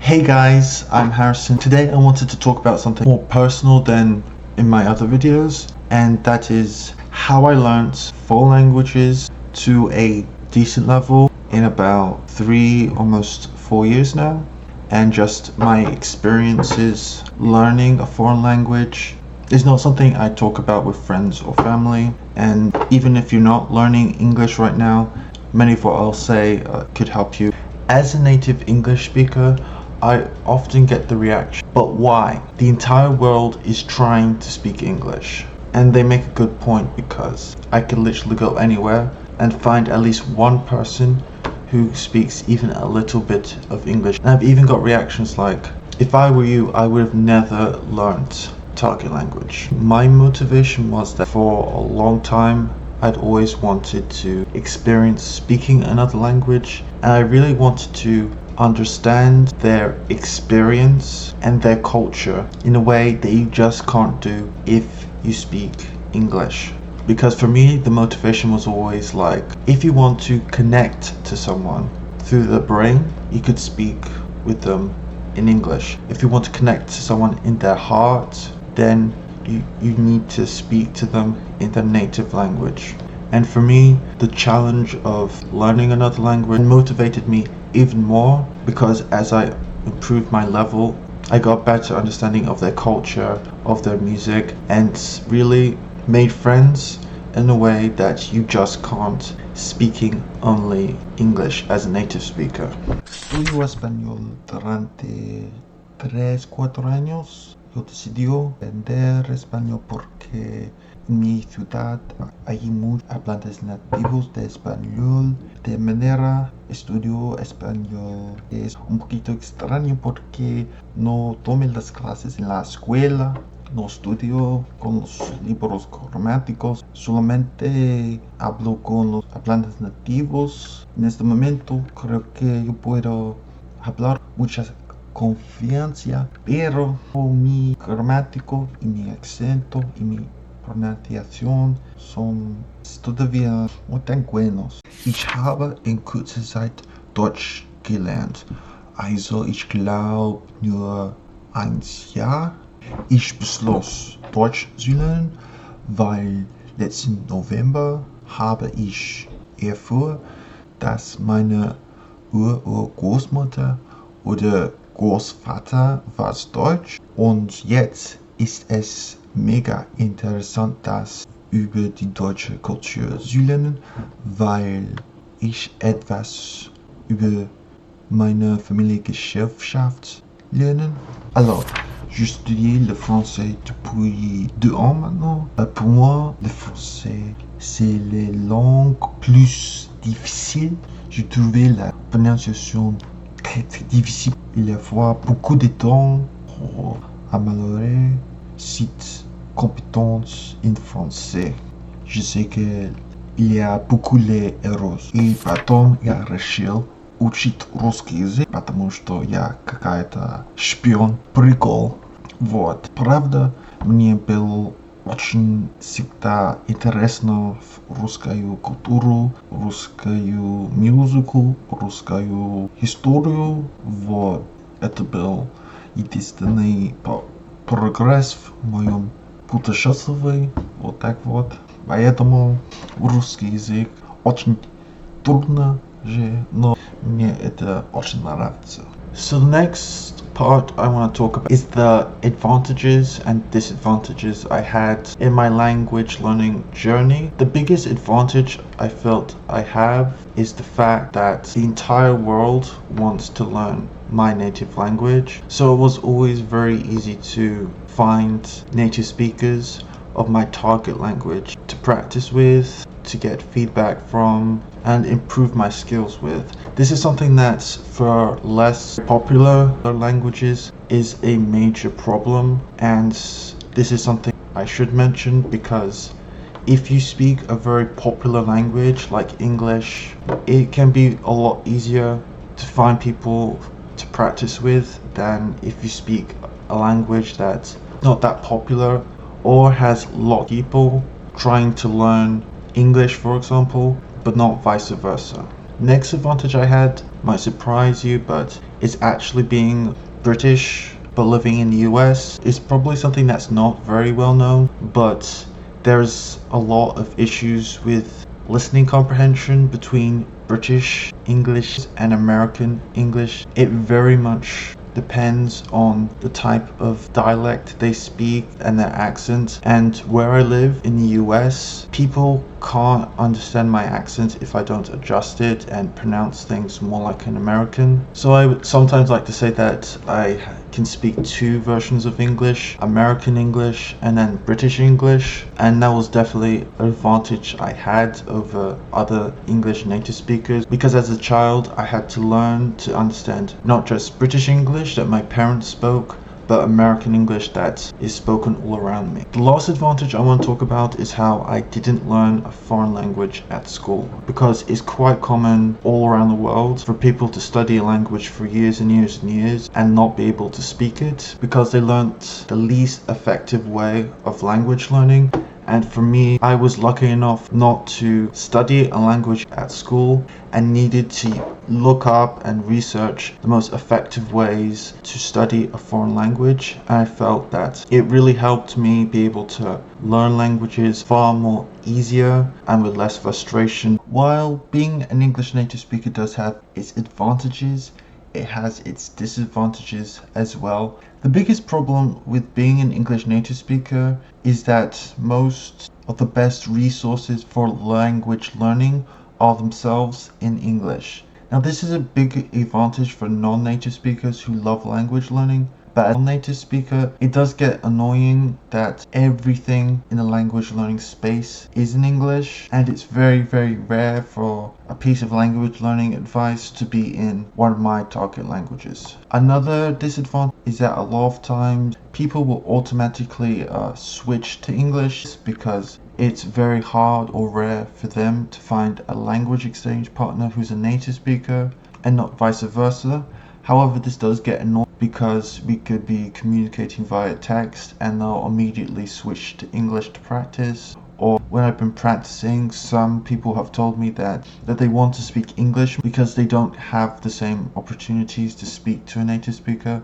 Hey guys, I'm Harrison. Today I wanted to talk about something more personal than in my other videos, and that is how I learned 4 languages to a decent level in about 3, almost 4 years now, and just my experiences learning a foreign language is not something I talk about with friends or family. And even if you're not learning English right now, many of what I'll say could help you. As a native English speaker, I often get the reaction, but why? The entire world is trying to speak English. And they make a good point, because I can literally go anywhere and find at least one person who speaks even a little bit of English. And I've even got reactions like, if I were you, I would have never learned target language. My motivation was that for a long time I'd always wanted to experience speaking another language, and I really wanted to understand their experience and their culture in a way that you just can't do if you speak English. Because for me, the motivation was always like, if you want to connect to someone through the brain, you could speak with them in English. If you want to connect to someone in their heart, then you need to speak to them in their native language. And for me, the challenge of learning another language motivated me even more, because as I improved my level, I got better understanding of their culture, of their music, and really made friends in a way that you just can't speaking only English as a native speaker. Estudio español durante 3, 4 años. Yo decidí aprender español porque en mi ciudad hay muchos hablantes nativos de español. De manera estudio español es un poquito extraño porque no tomé las clases en la escuela, no estudio con los libros gramáticos, solamente hablo con los hablantes nativos. En este momento creo que yo puedo hablar muchas confianza, pero mi gramático y mi acento y mi pronunciación son todavía no tan buenos. Ich habe in kurzer Zeit Deutsch gelernt. Also ich glaube nur 1 Jahr. Ich beschloss Deutsch zu lernen, weil letzten November habe ich erfahren, dass meine Urgroßmutter oder Großvater war Deutsch, und jetzt ist es mega interessant, das über die deutsche Kultur zu lernen, weil ich etwas über meine Familiengesellschaft lernen. Alors, j'étudie le français depuis 2 ans maintenant. Pour moi, le français, c'est la langue plus difficile. J'ai trouvé la prononciation très difficile. Il faut beaucoup de temps pour améliorer cette compétence en français. Je sais qu'il y a beaucoup d'erreurs. И потом я решил учить русский язык, потому что я какая-то шпион, прикол. Вот. Правда, мне было очень всегда интересно в русскую культуру, русскую музыку, русскую историю. Вот. Это был единственный прогресс в моем путешествии. Вот так вот. Поэтому русский язык очень трудно же, но мне это очень нравится. So the next part I want to talk about is the advantages and disadvantages I had in my language learning journey. The biggest advantage I felt I have is the fact that the entire world wants to learn my native language. So it was always very easy to find native speakers of my target language to practice with, to get feedback from, and improve my skills with. This is something that for less popular languages is a major problem, and this is something I should mention, because if you speak a very popular language like English, it can be a lot easier to find people to practice with than if you speak a language that's not that popular or has a lot of people trying to learn English, for example, but not vice versa. Next advantage I had might surprise you, but is actually being British but living in the US. Is probably something that's not very well known, but there's a lot of issues with listening comprehension between British English and American English. It very much depends on the type of dialect they speak and their accent. And where I live in the US, people can't understand my accent if I don't adjust it and pronounce things more like an American. So I would sometimes like to say that I can speak two versions of English, American English and then British English, and that was definitely an advantage I had over other English native speakers, because as a child I had to learn to understand not just British English that my parents spoke, but American English that is spoken all around me. The last advantage I want to talk about is how I didn't learn a foreign language at school, because it's quite common all around the world for people to study a language for years and years and years and not be able to speak it because they learnt the least effective way of language learning. And for me, I was lucky enough not to study a language at school and needed to look up and research the most effective ways to study a foreign language. And I felt that it really helped me be able to learn languages far more easier and with less frustration. While being an English native speaker does have its advantages, it has its disadvantages as well. The biggest problem with being an English native speaker is that most of the best resources for language learning are themselves in English. Now, this is a big advantage for non-native speakers who love language learning, but as a native speaker, it does get annoying that everything in the language learning space is in English, and it's very, very rare for a piece of language learning advice to be in one of my target languages. Another disadvantage is that a lot of times people will automatically switch to English because it's very hard or rare for them to find a language exchange partner who's a native speaker and not vice versa. However, this does get annoying because we could be communicating via text and they'll immediately switch to English to practice. Or when I've been practicing, some people have told me that they want to speak English because they don't have the same opportunities to speak to a native speaker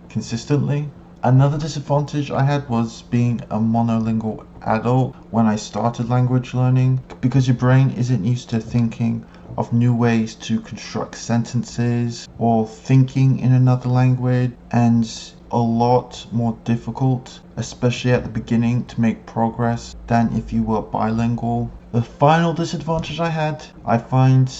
consistently. Another disadvantage I had was being a monolingual adult when I started language learning, because your brain isn't used to thinking of new ways to construct sentences or thinking in another language, and a lot more difficult, especially at the beginning, to make progress than if you were bilingual. The final disadvantage I find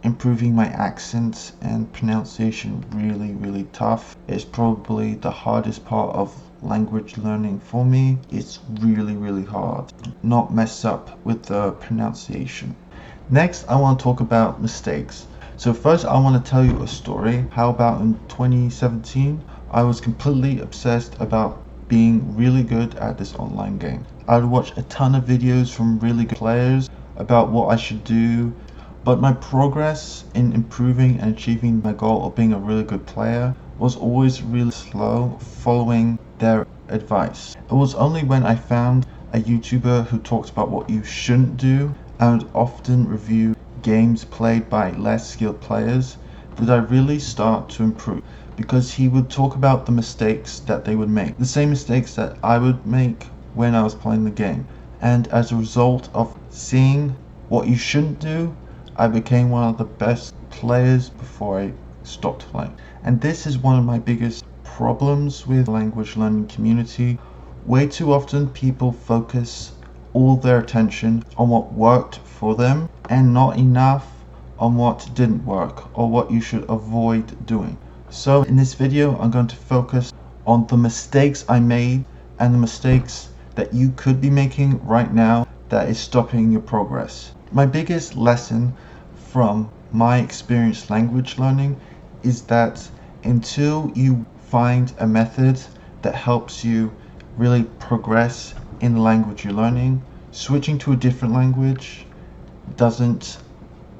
improving my accent and pronunciation really tough. It's probably the hardest part of language learning for me. It's really hard. Not mess up with the pronunciation. Next, I want to talk about mistakes. So first, I want to tell you a story. How about in 2017, I was completely obsessed about being really good at this online game. I would watch a ton of videos from really good players about what I should do, but my progress in improving and achieving my goal of being a really good player was always really slow following their advice. It was only when I found a YouTuber who talked about what you shouldn't do and would often review games played by less skilled players did I really start to improve, because he would talk about the mistakes that they would make, the same mistakes that I would make when I was playing the game. And as a result of seeing what you shouldn't do, I became one of the best players before I stopped playing. And this is one of my biggest problems with the language learning community. Way too often people focus all their attention on what worked for them and not enough on what didn't work or what you should avoid doing. So in this video, I'm going to focus on the mistakes I made and the mistakes that you could be making right now that is stopping your progress. My biggest lesson from my experience language learning is that until you find a method that helps you really progress in the language you're learning, switching to a different language doesn't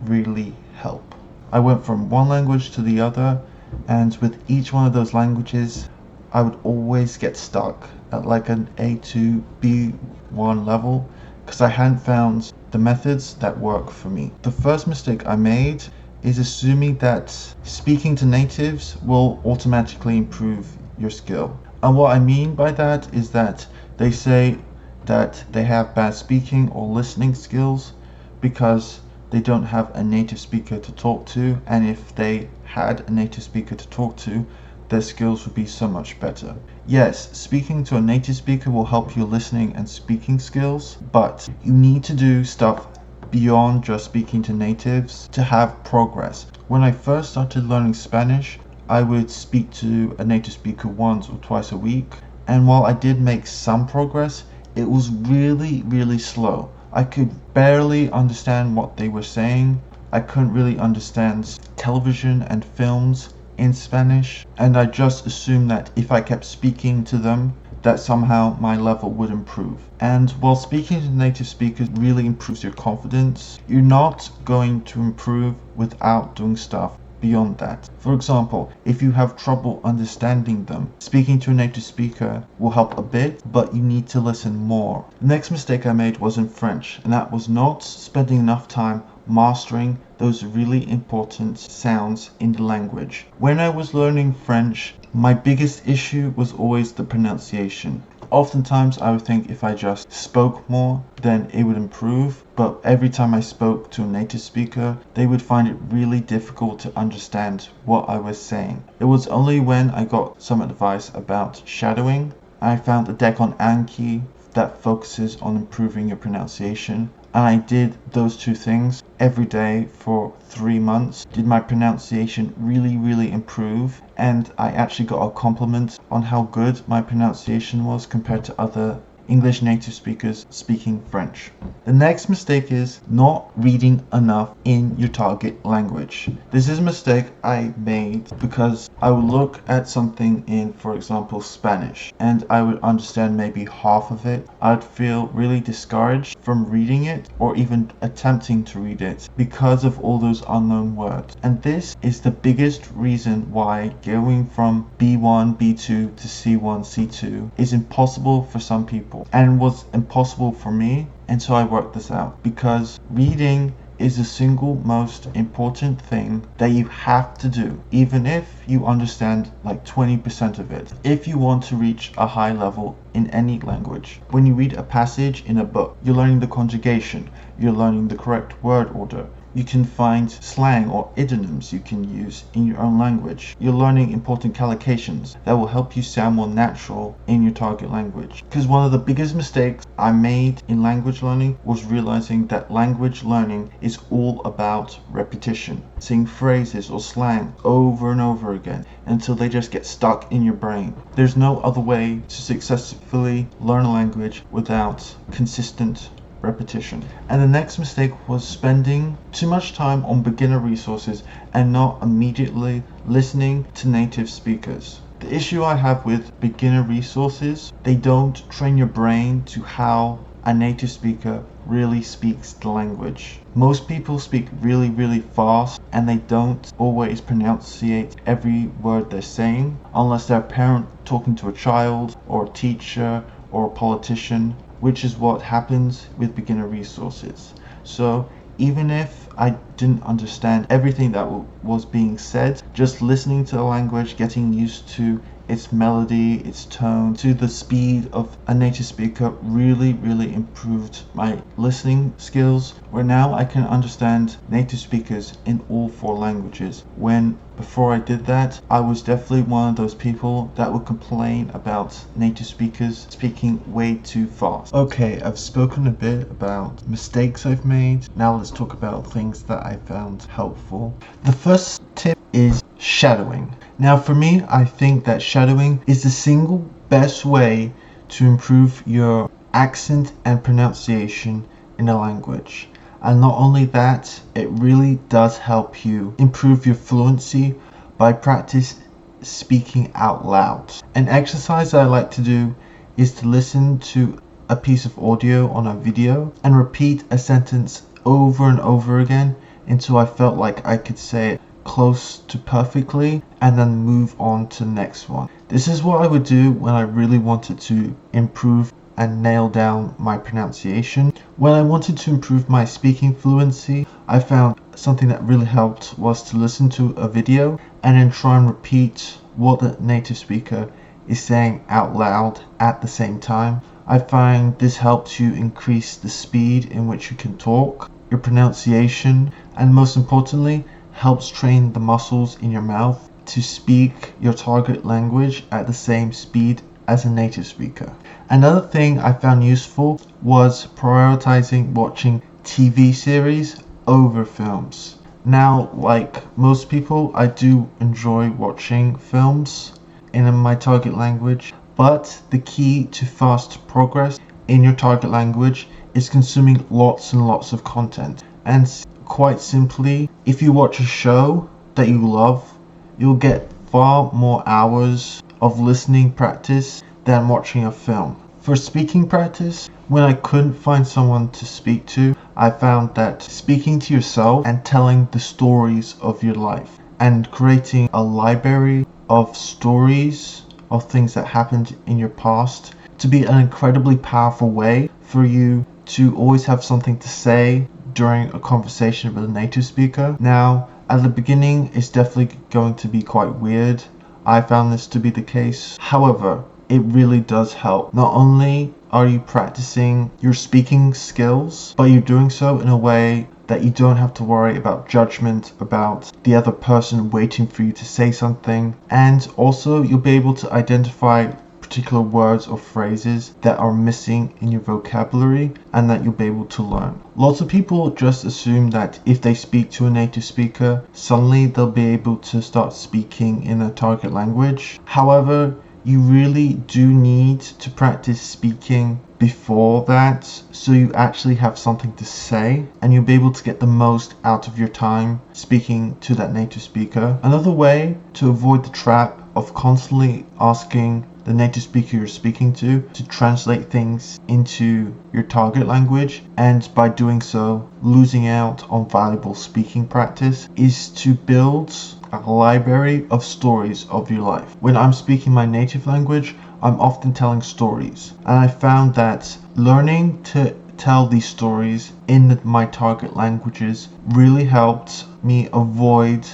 really help. I went from one language to the other, and with each one of those languages I would always get stuck at like an A2, B1 level because I hadn't found the methods that work for me. The first mistake I made is assuming that speaking to natives will automatically improve your skill. And what I mean by that is that they say that they have bad speaking or listening skills because they don't have a native speaker to talk to, and if they had a native speaker to talk to, their skills would be so much better. Yes, speaking to a native speaker will help your listening and speaking skills, but you need to do stuff beyond just speaking to natives to have progress. When I first started learning Spanish, I would speak to a native speaker once or twice a week, and while I did make some progress, it was really slow. I could barely understand what they were saying. I couldn't really understand television and films in Spanish, and I just assumed that if I kept speaking to them, that somehow my level would improve. And while speaking to native speakers really improves your confidence, you're not going to improve without doing stuff beyond that. For example, if you have trouble understanding them, speaking to a native speaker will help a bit, but you need to listen more. The next mistake I made was in French, and that was not spending enough time mastering those really important sounds in the language. When I was learning French, my biggest issue was always the pronunciation. Oftentimes I would think if I just spoke more, then it would improve, but every time I spoke to a native speaker, they would find it really difficult to understand what I was saying. It was only when I got some advice about shadowing, I found a deck on Anki that focuses on improving your pronunciation, and I did those two things every day for 3 months. Did my pronunciation really improve, and I actually got a compliment on how good my pronunciation was compared to other English native speakers speaking French. The next mistake is not reading enough in your target language. This is a mistake I made because I would look at something in, for example, Spanish, and I would understand maybe half of it. I'd feel really discouraged from reading it or even attempting to read it because of all those unknown words. And this is the biggest reason why going from B1, B2 to C1, C2 is impossible for some people, and was impossible for me until I worked this out, because reading is the single most important thing that you have to do, even if you understand like 20% of it, if you want to reach a high level in any language. When you read a passage in a book, you're learning the conjugation, you're learning the correct word order. You can find slang or idioms you can use in your own language. You're learning important collocations that will help you sound more natural in your target language. Because one of the biggest mistakes I made in language learning was realizing that language learning is all about repetition. Saying phrases or slang over and over again until they just get stuck in your brain. There's no other way to successfully learn a language without consistent repetition. And the next mistake was spending too much time on beginner resources and not immediately listening to native speakers. The issue I have with beginner resources, they don't train your brain to how a native speaker really speaks the language. Most people speak really fast, and they don't always pronunciate every word they're saying unless they're a parent talking to a child or a teacher or a politician, which is what happens with beginner resources. So even if I didn't understand everything that was being said, just listening to the language, getting used to its melody, its tone, to the speed of a native speaker really improved my listening skills, where now I can understand native speakers in all 4 languages. When before I did that, I was definitely one of those people that would complain about native speakers speaking way too fast. Okay, I've spoken a bit about mistakes I've made. Now let's talk about things that I found helpful. The first tip is shadowing. Now for me, I think that shadowing is the single best way to improve your accent and pronunciation in a language. And not only that, it really does help you improve your fluency by practice speaking out loud. An exercise I like to do is to listen to a piece of audio on a video and repeat a sentence over and over again until I felt like I could say it close to perfectly, and then move on to the next one. This is what I would do when I really wanted to improve and nail down my pronunciation. When I wanted to improve my speaking fluency, I found something that really helped was to listen to a video and then try and repeat what the native speaker is saying out loud at the same time. I find this helps you increase the speed in which you can talk, your pronunciation, and most importantly, helps train the muscles in your mouth to speak your target language at the same speed as a native speaker. Another thing I found useful was prioritizing watching TV series over films. Now, like most people, I do enjoy watching films in my target language, but the key to fast progress in your target language is consuming lots and lots of content. And quite simply, if you watch a show that you love, you'll get far more hours of listening practice than watching a film. For speaking practice, when I couldn't find someone to speak to, I found that speaking to yourself and telling the stories of your life and creating a library of stories of things that happened in your past to be an incredibly powerful way for you to always have something to say during a conversation with a native speaker. Now, at the beginning, it's definitely going to be quite weird. I found this to be the case. However, it really does help. Not only are you practicing your speaking skills, but you're doing so in a way that you don't have to worry about judgment about the other person waiting for you to say something. And also, you'll be able to identify particular words or phrases that are missing in your vocabulary and that you'll be able to learn. Lots of people just assume that if they speak to a native speaker, suddenly they'll be able to start speaking in a target language. However, you really do need to practice speaking before that so you actually have something to say and you'll be able to get the most out of your time speaking to that native speaker. Another way to avoid the trap of constantly asking the native speaker you're speaking to translate things into your target language, and by doing so losing out on valuable speaking practice, is to build a library of stories of your life. When I'm speaking my native language, I'm often telling stories, and I found that learning to tell these stories in my target languages really helped me avoid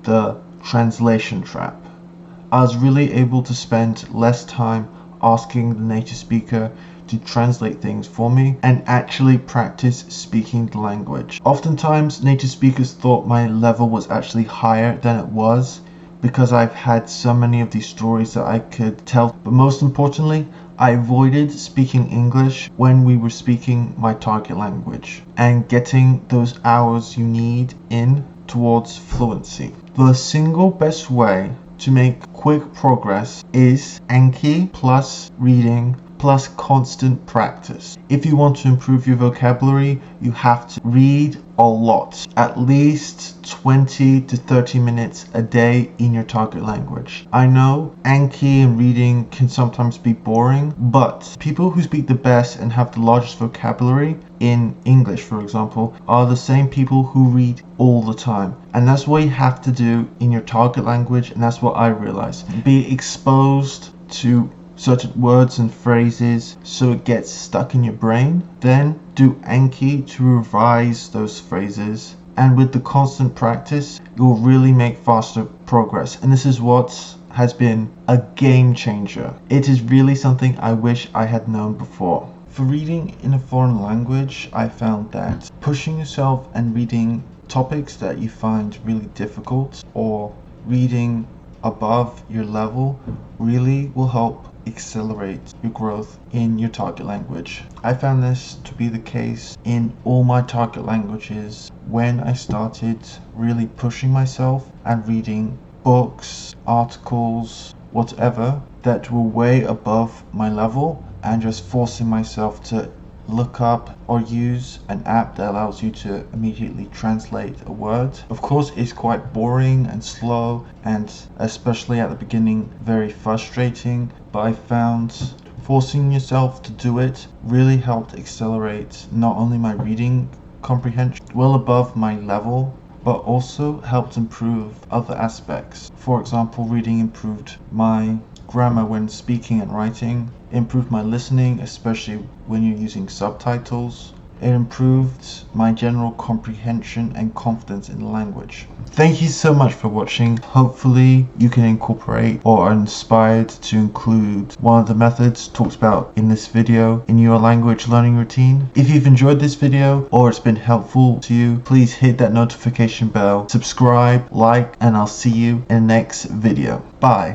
the translation trap. I was really able to spend less time asking the native speaker to translate things for me and actually practice speaking the language. Oftentimes, native speakers thought my level was actually higher than it was because I've had so many of these stories that I could tell. But most importantly, I avoided speaking English when we were speaking my target language and getting those hours you need in towards fluency. The single best way to make quick progress is Anki plus reading plus constant practice. If you want to improve your vocabulary, you have to read a lot, at least 20 to 30 minutes a day in your target language. I know Anki and reading can sometimes be boring, but people who speak the best and have the largest vocabulary in English, for example, are the same people who read all the time. And that's what you have to do in your target language, and that's what I realized. Be exposed to certain words and phrases so it gets stuck in your brain. Then do Anki to revise those phrases, and with the constant practice you'll really make faster progress. And this is what has been a game changer. It is really something I wish I had known before. For reading in a foreign language, I found that pushing yourself and reading topics that you find really difficult or reading above your level really will help accelerate your growth in your target language. I found this to be the case in all my target languages when I started really pushing myself and reading books, articles, whatever that were way above my level, and just forcing myself to look up or use an app that allows you to immediately translate a word. Of course, it's quite boring and slow, and especially at the beginning very frustrating, but I found forcing yourself to do it really helped accelerate not only my reading comprehension well above my level, but also helped improve other aspects. For example, reading improved my grammar when speaking and writing. improved my listening, especially when you're using subtitles. It improved my general comprehension and confidence in language. Thank you so much for watching. Hopefully you can incorporate or are inspired to include one of the methods talked about in this video in your language learning routine. If you've enjoyed this video or it's been helpful to you, please hit that notification bell, subscribe, like, and I'll see you in the next video. Bye.